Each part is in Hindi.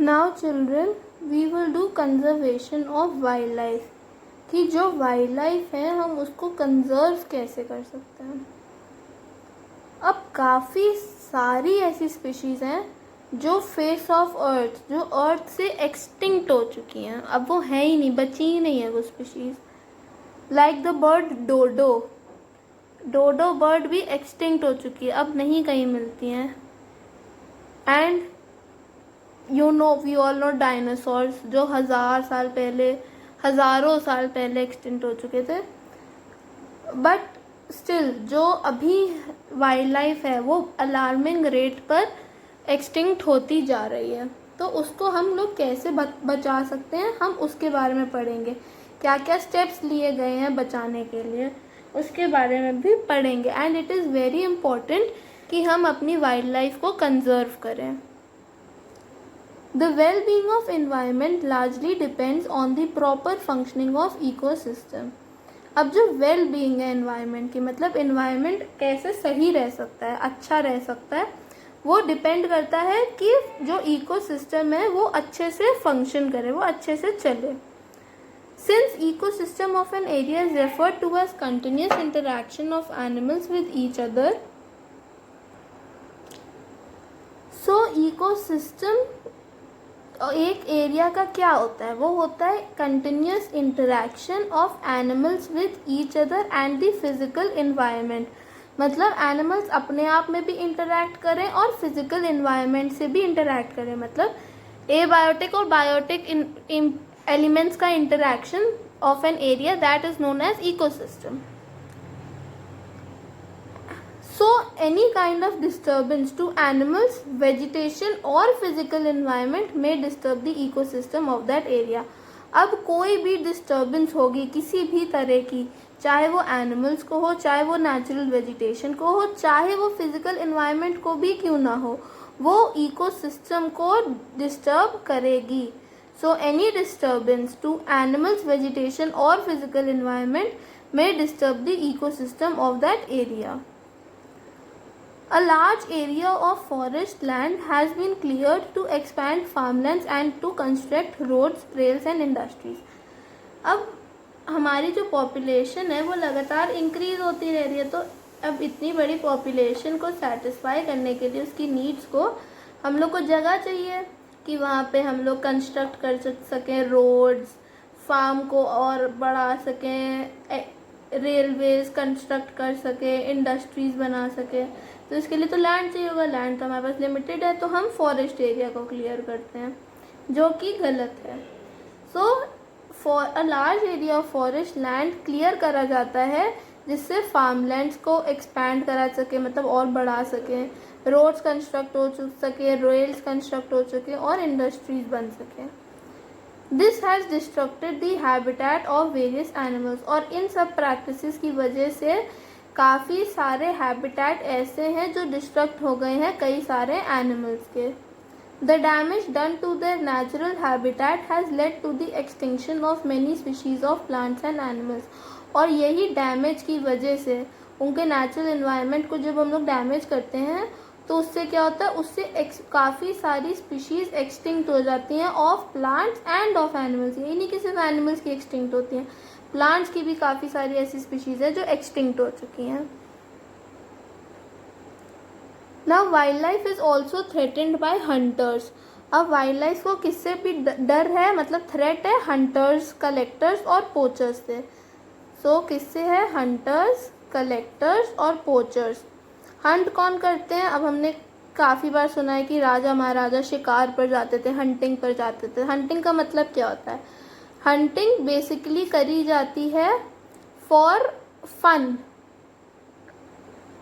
Now children we will do conservation of wildlife, कि जो वाइल्ड लाइफ है हम उसको कंजर्व कैसे कर सकते हैं। अब काफ़ी सारी ऐसी स्पीशीज़ हैं जो फेस ऑफ अर्थ, जो अर्थ से एक्सटिंक्ट हो चुकी हैं, अब वो है ही नहीं, बची ही नहीं है वो species. Like the bird dodo, dodo bird भी एक्सटिंक्ट हो चुकी है, अब नहीं कहीं मिलती हैं। And you know, we all know dinosaurs, जो हज़ारों साल पहले एक्सटिंक्ट हो चुके थे। बट स्टिल जो अभी वाइल्ड लाइफ है वो अलार्मिंग रेट पर एक्सटिंक्ट होती जा रही है। तो उसको हम लोग कैसे बचा सकते हैं, हम उसके बारे में पढ़ेंगे। क्या क्या स्टेप्स लिए गए हैं बचाने के लिए, उसके बारे में भी पढ़ेंगे। And it is very important कि हम अपनी वाइल्ड लाइफ को कंजर्व करें। The well being of environment largely depends on the proper functioning of ecosystem. अब जो वेल बीइंग है एनवायरनमेंट की, मतलब एनवायरनमेंट कैसे सही रह सकता है, अच्छा रह सकता है, वो डिपेंड करता है कि जो इकोसिस्टम है वो अच्छे से फंक्शन करे, वो अच्छे से चले। Since ecosystem of an area is referred to as continuous interaction of animals with each other, so ecosystem एक एरिया का क्या होता है, वो होता है continuous interaction of animals with each other and the physical environment. मतलब एनिमल्स अपने आप में भी इंटरैक्ट करें और फिजिकल इन्वायरमेंट से भी इंटरैक्ट करें। मतलब एबायोटिक और बायोटिक एलिमेंट्स का interaction of an area, that is known as ecosystem. So any kind of disturbance to animals, vegetation or physical environment may disturb the ecosystem of that area. अब कोई भी डिस्टर्बेंस होगी किसी भी तरह की, चाहे वो एनिमल्स को हो, चाहे वो नेचुरल वेजिटेशन को हो, चाहे वो फिजिकल एनवायरनमेंट को भी क्यों ना हो, वो इकोसिस्टम को डिस्टर्ब करेगी। So any disturbance to animals, vegetation और physical environment may disturb the ecosystem of that area. A large area of forest land has been cleared to expand farmlands and to construct roads, trails and industries. अब हमारी जो पॉपुलेशन है वो लगातार इंक्रीज होती रह रही है, तो अब इतनी बड़ी पॉपुलेशन को सेटिस्फाई करने के लिए, उसकी नीड्स को, हम लोग को जगह चाहिए कि वहाँ पे हम लोग कंस्ट्रक्ट कर सकें रोड्स, फार्म को और बढ़ा सकें, रेलवेज कंस्ट्रक्ट कर सकें, इंडस्ट्रीज बना सकें। तो इसके लिए तो लैंड चाहिए होगा, लैंड तो हमारे पास लिमिटेड है, तो हम फॉरेस्ट एरिया को क्लियर करते हैं, जो कि गलत है। So for a large area of forest land clear करा जाता है जिससे फार्मलैंड्स को एक्सपैंड करा सके, मतलब और बढ़ा सकें, रोड्स कंस्ट्रक्ट हो सके, रेल्स कंस्ट्रक्ट हो सके और इंडस्ट्रीज बन सकें। This has distracted the habitat of various animals, और इन सब प्रैक्टिसेस की वजह से काफ़ी सारे हैबिटेट ऐसे हैं जो डिस्ट्रक्ट हो गए हैं कई सारे एनिमल्स के। The damage done to their natural habitat has led to the extinction of many species of plants and animals, और यही डैमेज की वजह से उनके नेचुरल एनवायरनमेंट को जब हम लोग डैमेज करते हैं तो उससे क्या होता है, उससे काफ़ी सारी स्पीशीज़ एक्सटिंक्ट हो जाती हैं of plants end of animals. यही नहीं कि सिर्फ एनिमल्स की एक्सटिंक्ट होती हैं, प्लांट्स की भी काफ़ी सारी ऐसी स्पीशीज़ है जो एक्सटिंक्ट हो चुकी हैं। Now wild life is also threatened bye hunters. अब वाइल्ड लाइफ को किससे भी डर है, मतलब थ्रेट है, हंटर्स, कलेक्टर्स और पोचर्स से। सो किससे है, हंटर्स, कलेक्टर्स और पोचर्स। हंट कौन करते हैं, अब हमने काफ़ी बार सुना है कि राजा महाराजा शिकार पर जाते थे, हंटिंग पर जाते थे। हंटिंग का मतलब क्या होता है, हंटिंग बेसिकली करी जाती है फॉर फन,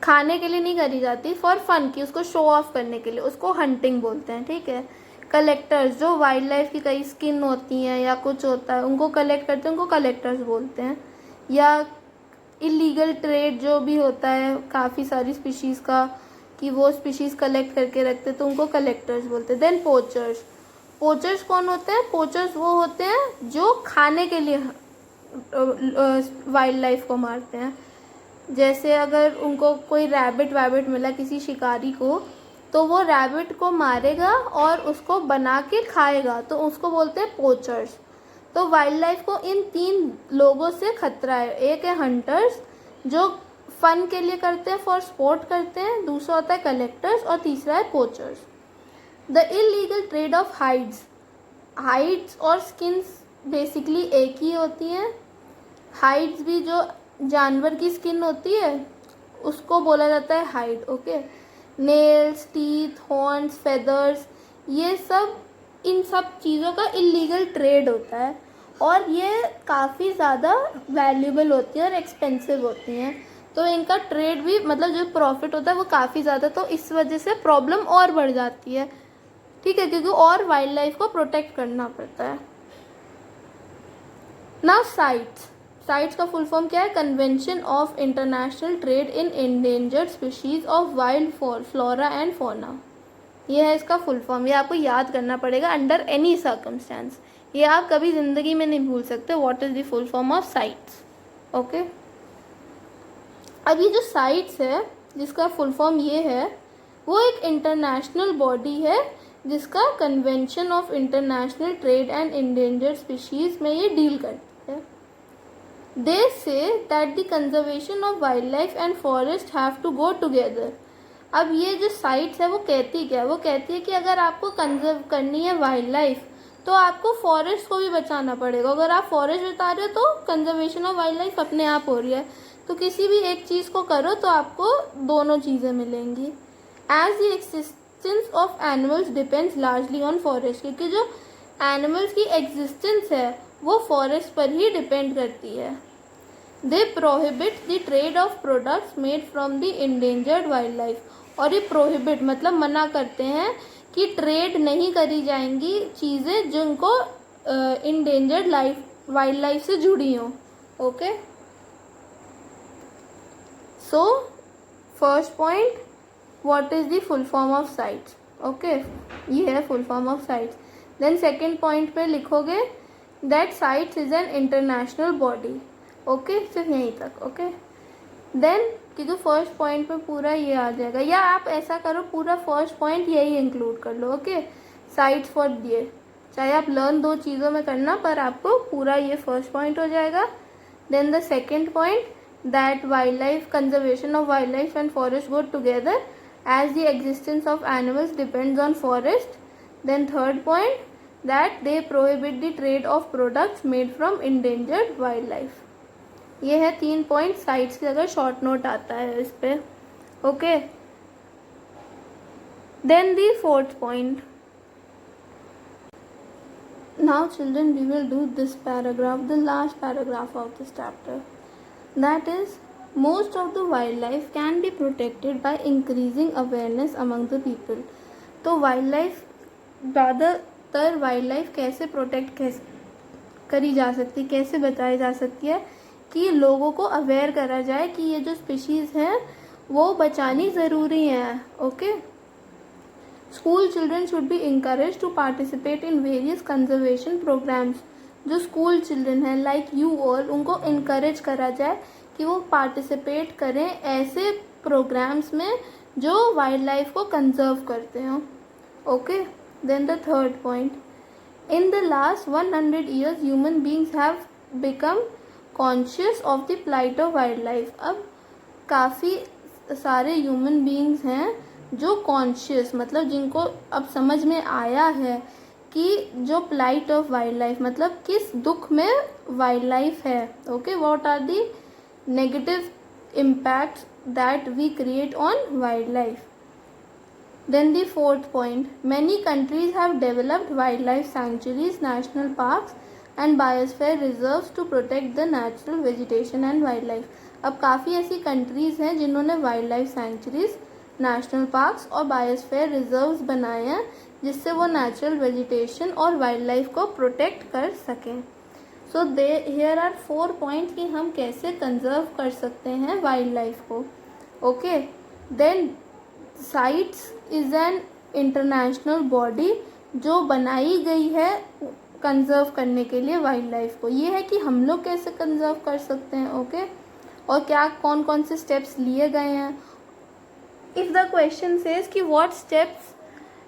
खाने के लिए नहीं करी जाती, फॉर फन की, उसको शो ऑफ करने के लिए, उसको हंटिंग बोलते हैं, ठीक है। कलेक्टर्स, जो वाइल्ड लाइफ की कई स्किन होती हैं या कुछ होता है उनको कलेक्ट करते हैं, उनको कलेक्टर्स बोलते हैं। या इलीगल ट्रेड जो भी होता है काफ़ी सारी स्पीशीज़ का, कि वो स्पीशीज़ कलेक्ट करके रखते हैं, तो उनको कलेक्टर्स बोलते हैं। देन पोचर्स, पोचर्स कौन होते हैं, पोचर्स वो होते हैं जो खाने के लिए वाइल्ड लाइफ को मारते हैं। जैसे अगर उनको कोई रैबिट वैबिट मिला किसी शिकारी को, तो वो रैबिट को मारेगा और उसको बना के खाएगा, तो उसको बोलते हैं पोचर्स। तो वाइल्ड लाइफ को इन 3 लोगों से खतरा है। एक है हंटर्स जो फन के लिए करते हैं, फॉर स्पोर्ट करते हैं, दूसरा होता है कलेक्टर्स और तीसरा है poachers. The illegal trade of hides और स्किन्स बेसिकली एक ही होती हैं। हाइड्स भी जो जानवर की स्किन होती है उसको बोला जाता है hide, okay. Nails, teeth, horns, feathers, ये सब, इन सब चीज़ों का इलीगल ट्रेड होता है और ये काफ़ी ज़्यादा वैल्यूबल होती है और एक्सपेंसिव होती हैं। तो इनका ट्रेड भी, मतलब जो प्रॉफिट होता है वो काफ़ी ज़्यादा, तो इस वजह से प्रॉब्लम और बढ़ जाती है, ठीक है, क्योंकि और वाइल्ड लाइफ को प्रोटेक्ट करना पड़ता है। नाउ साइट्स का फुल फॉर्म क्या है? Convention of international trade in endangered species of wild flora and fauna. ये है इसका फुल फॉर्म। ये आपको याद करना पड़ेगा अंडर एनी सर्कमस्टेंस, ये आप कभी ज़िंदगी में नहीं भूल सकते। What is the full form of CITES, okay. अब ये जो साइट्स है जिसका फुल फॉर्म ये है, वो एक इंटरनेशनल बॉडी है जिसका convention of international trade and endangered species में ये डील करती है। They say that the conservation of wildlife and forest have to go together. अब ये जो साइट्स है वो कहती क्या है? वो कहती है कि अगर आपको कंजर्व करनी है वाइल्ड लाइफ तो आपको फॉरेस्ट को भी बचाना पड़ेगा। अगर आप फॉरेस्ट बचा रहे हो तो कंजर्वेशन ऑफ वाइल्ड लाइफ अपने आप हो रही है। तो किसी भी एक चीज़ को करो तो आपको दोनों चीज़ें मिलेंगी। As the existence of animals depends largely on forest, क्योंकि जो एनिमल्स की एग्जिस्टेंस है वो फॉरेस्ट पर ही डिपेंड करती है। They prohibit the trade of products made from the endangered wildlife. और ये प्रोहिबिट मतलब मना करते हैं कि ट्रेड नहीं करी जाएंगी चीज़ें जिनको इंडेंजर्ड वाइल्ड लाइफ से जुड़ी हों, okay. So first point, what is the full form of CITES, okay, ये है full form of CITES. Then second point पे लिखोगे that CITES is an international body, okay, सिर्फ यहीं तक, ओके। देन क्योंकि फर्स्ट पॉइंट पे पूरा ये आ जाएगा, या आप ऐसा करो पूरा फर्स्ट पॉइंट यही इंक्लूड कर लो, ओके। साइट्स फॉर ये, चाहे आप लर्न 2 चीज़ों में करना, पर आपको पूरा ये फर्स्ट पॉइंट हो जाएगा। Then the second point, that wildlife conservation of wildlife and forest go together as the existence of animals depends on forest. Then third point, that they prohibit the trade of products made from endangered wildlife. ये है 3 पॉइंट साइट्स की, अगर शॉर्ट नोट आता है इस पे, okay. Then the fourth point, now children we will do this paragraph, the last paragraph of this chapter, that is most of the wildlife can be protected by increasing awareness among the people. तो वाइल्ड लाइफ, ज़्यादातर वाइल्ड लाइफ कैसे प्रोटेक्ट करी जा सकती, कैसे बचाई जा सकती है कि लोगों को अवेयर करा जाए कि ये जो स्पीशीज़ हैं वो बचानी ज़रूरी है, okay. School children should be encourage to participate in various conservation programmes. जो स्कूल चिल्ड्रन हैं लाइक यू ऑल, उनको इनकरेज करा जाए कि वो पार्टिसिपेट करें ऐसे प्रोग्राम्स में जो वाइल्ड लाइफ को कंजर्व करते हों, okay. Then the third point, in the last 100 years human beings have become conscious of the plight of wildlife. अब काफ़ी सारे ह्यूमन बींग्स हैं जो कॉन्शियस, मतलब जिनको अब समझ में आया है कि जो प्लाइट ऑफ वाइल्ड लाइफ मतलब किस दुख में वाइल्ड लाइफ है, okay. What are the negative impacts that we create on wildlife. Then the fourth point, many countries have developed wildlife sanctuaries, national parks and biosphere reserves to protect the natural vegetation and wildlife. अब काफ़ी ऐसी कंट्रीज़ हैं जिन्होंने wild life sanctuaries, national parks और बायोस्फीयर रिजर्व्स बनाए हैं जिससे वो नेचुरल वेजिटेशन और वाइल्ड लाइफ को प्रोटेक्ट कर सकें। सो हियर आर 4 पॉइंट्स कि हम कैसे कंजर्व कर सकते हैं वाइल्ड लाइफ को, okay. Then CITES is an international body जो बनाई गई है कंजर्व करने के लिए वाइल्ड लाइफ को। ये है कि हम लोग कैसे कंजर्व कर सकते हैं, ओके। और क्या कौन कौन से स्टेप्स लिए गए हैं, इफ़ द क्वेश्चन सेज कि what steps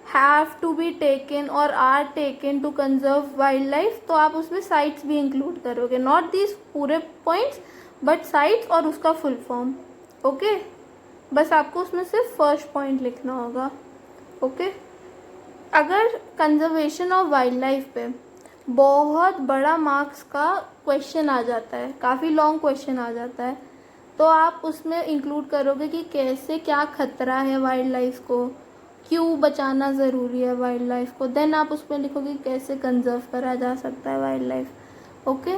have to be taken और are taken to conserve wildlife, तो आप उसमें साइट्स भी इंक्लूड करोगे, नॉट दिस पूरे पॉइंट्स बट साइट्स और उसका फुल फॉर्म। ओके, बस आपको उसमें सिर्फ फर्स्ट पॉइंट लिखना होगा। ओके, अगर कंजर्वेशन ऑफ वाइल्ड लाइफ पे बहुत बड़ा मार्क्स का क्वेश्चन आ जाता है, काफ़ी लॉन्ग क्वेश्चन आ जाता है, तो आप उसमें इंक्लूड करोगे कि कैसे क्या खतरा है वाइल्ड लाइफ को, क्यों बचाना ज़रूरी है वाइल्ड लाइफ को, देन आप उसमें लिखोगे कैसे कंजर्व करा जा सकता है वाइल्ड लाइफ। ओके,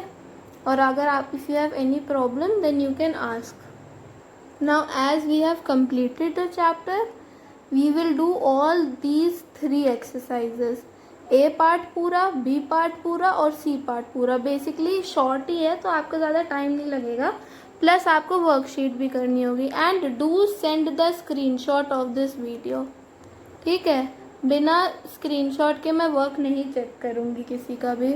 और अगर आप if you have any problem then you can ask. Now as we have completed the chapter, we will do all these 3 exercises, A part पूरा, B पार्ट पूरा और C पार्ट पूरा। बेसिकली शॉर्ट ही है तो आपको ज़्यादा टाइम नहीं लगेगा, प्लस आपको वर्कशीट भी करनी होगी। And do send the screenshot of this video, ठीक है, बिना स्क्रीनशॉट के मैं वर्क नहीं चेक करूँगी किसी का भी।